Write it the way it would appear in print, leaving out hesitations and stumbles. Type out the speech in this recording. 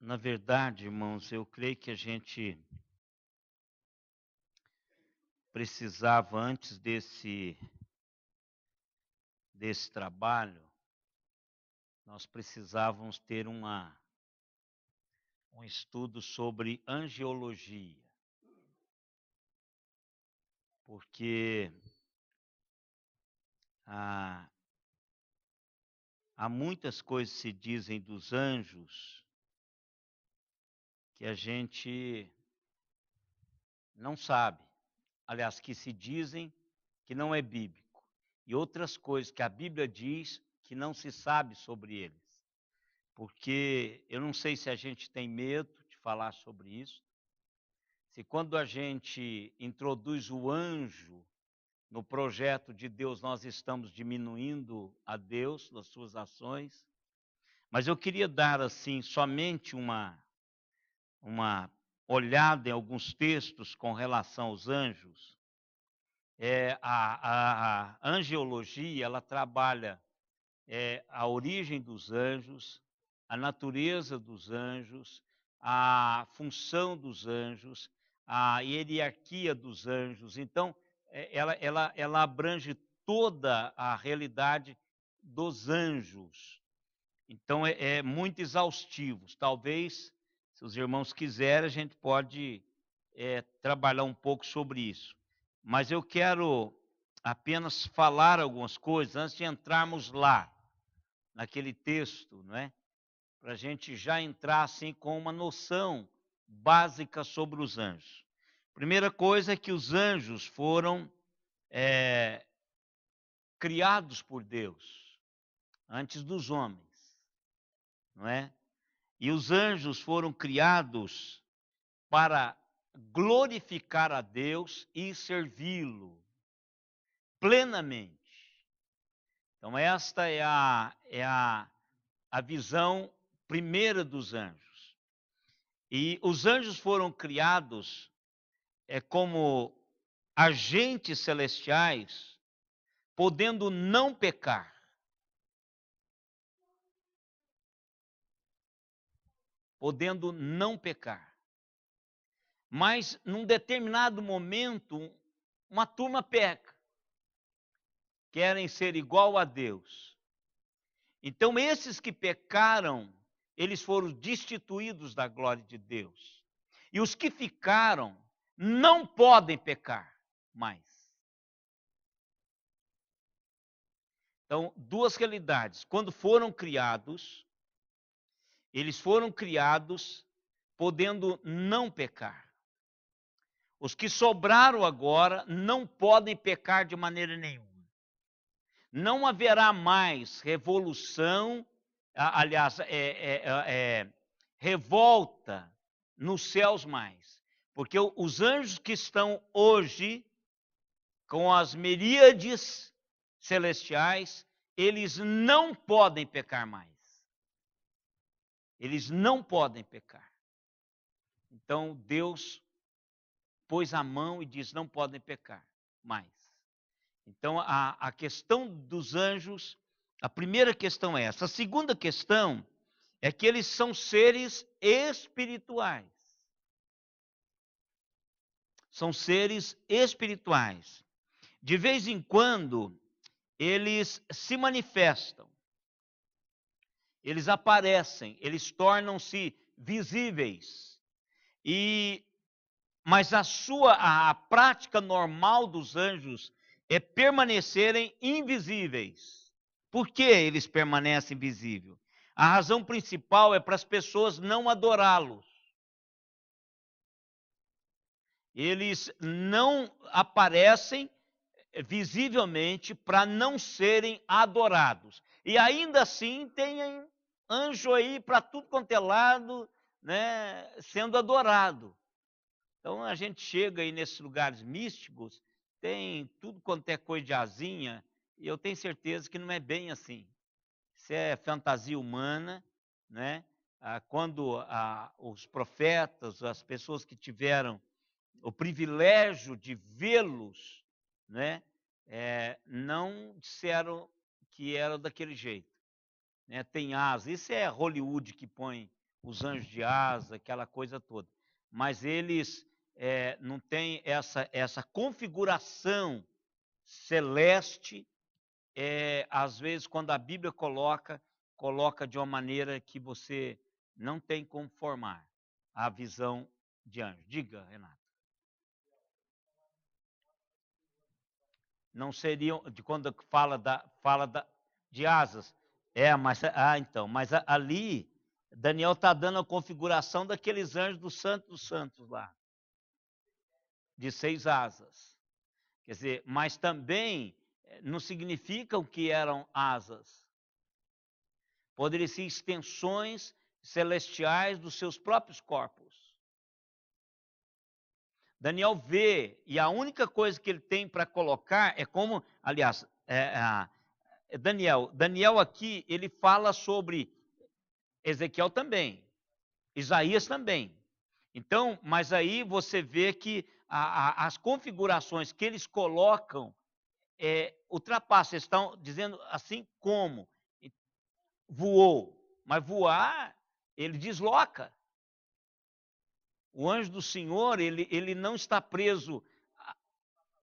Na verdade, irmãos, eu creio que a gente precisava, antes desse trabalho, nós precisávamos ter um estudo sobre angiologia, porque há, há muitas coisas que se dizem dos anjos que a gente não sabe. Aliás, que se dizem que não é bíblico. E outras coisas que a Bíblia diz que não se sabe sobre eles. Porque eu não sei se a gente tem medo de falar sobre isso, se quando a gente introduz o anjo no projeto de Deus, nós estamos diminuindo a Deus nas suas ações. Mas eu queria dar, assim, somente uma olhada em alguns textos com relação aos anjos. A angiologia, ela trabalha a origem dos anjos, a natureza dos anjos, a função dos anjos, a hierarquia dos anjos. Então, ela abrange toda a realidade dos anjos. Então, é muito exaustivo. Talvez, se os irmãos quiserem, a gente pode trabalhar um pouco sobre isso. Mas eu quero apenas falar algumas coisas antes de entrarmos lá, naquele texto, não é? Para a gente já entrar assim com uma noção básica sobre os anjos. Primeira coisa é que os anjos foram criados por Deus antes dos homens, não é? E os anjos foram criados para glorificar a Deus e servi-lo plenamente. Então, esta a visão primeira dos anjos. E os anjos foram criados como agentes celestiais, podendo não pecar. Podendo não pecar. Mas, num determinado momento, uma turma peca. Querem ser igual a Deus. Então, esses que pecaram, eles foram destituídos da glória de Deus. E os que ficaram não podem pecar mais. Então, duas realidades. Quando foram criados, eles foram criados podendo não pecar. Os que sobraram agora não podem pecar de maneira nenhuma. Não haverá mais revolução, aliás, revolta nos céus mais. Porque os anjos que estão hoje, com as miríades celestiais, eles não podem pecar mais. Eles não podem pecar. Então, Deus pôs a mão e diz: não podem pecar mais. Então, a questão dos anjos, a primeira questão é essa. A segunda questão é que eles são seres espirituais. São seres espirituais. De vez em quando, eles se manifestam. Eles aparecem, eles tornam-se visíveis. Mas a prática normal dos anjos é permanecerem invisíveis. Por que eles permanecem invisíveis? A razão principal é para as pessoas não adorá-los. Eles não aparecem visivelmente para não serem adorados. E ainda assim tem anjo aí para tudo quanto é lado, né, sendo adorado. Então a gente chega aí nesses lugares místicos, tem tudo quanto é coisa de asinha, e eu tenho certeza que não é bem assim. Isso é fantasia humana, né? Quando os profetas, as pessoas que tiveram o privilégio de vê-los, né, não disseram que era daquele jeito. Né? Tem asas, isso é Hollywood que põe os anjos de asa, aquela coisa toda. Mas eles não têm essa configuração celeste, às vezes, quando a Bíblia coloca de uma maneira que você não tem como formar a visão de anjo. Diga, Renato. Não seriam, de quando fala de asas. Então, mas ali, Daniel está dando a configuração daqueles anjos dos santos lá, de 6 asas. Quer dizer, mas também não significam que eram asas. Poderiam ser extensões celestiais dos seus próprios corpos. Daniel vê, e a única coisa que ele tem para colocar é como, aliás, Daniel aqui, ele fala sobre Ezequiel também, Isaías também. Então, mas aí você vê que as configurações que eles colocam ultrapassam, estão dizendo assim como voou, mas voar, ele desloca. O anjo do Senhor, ele não está preso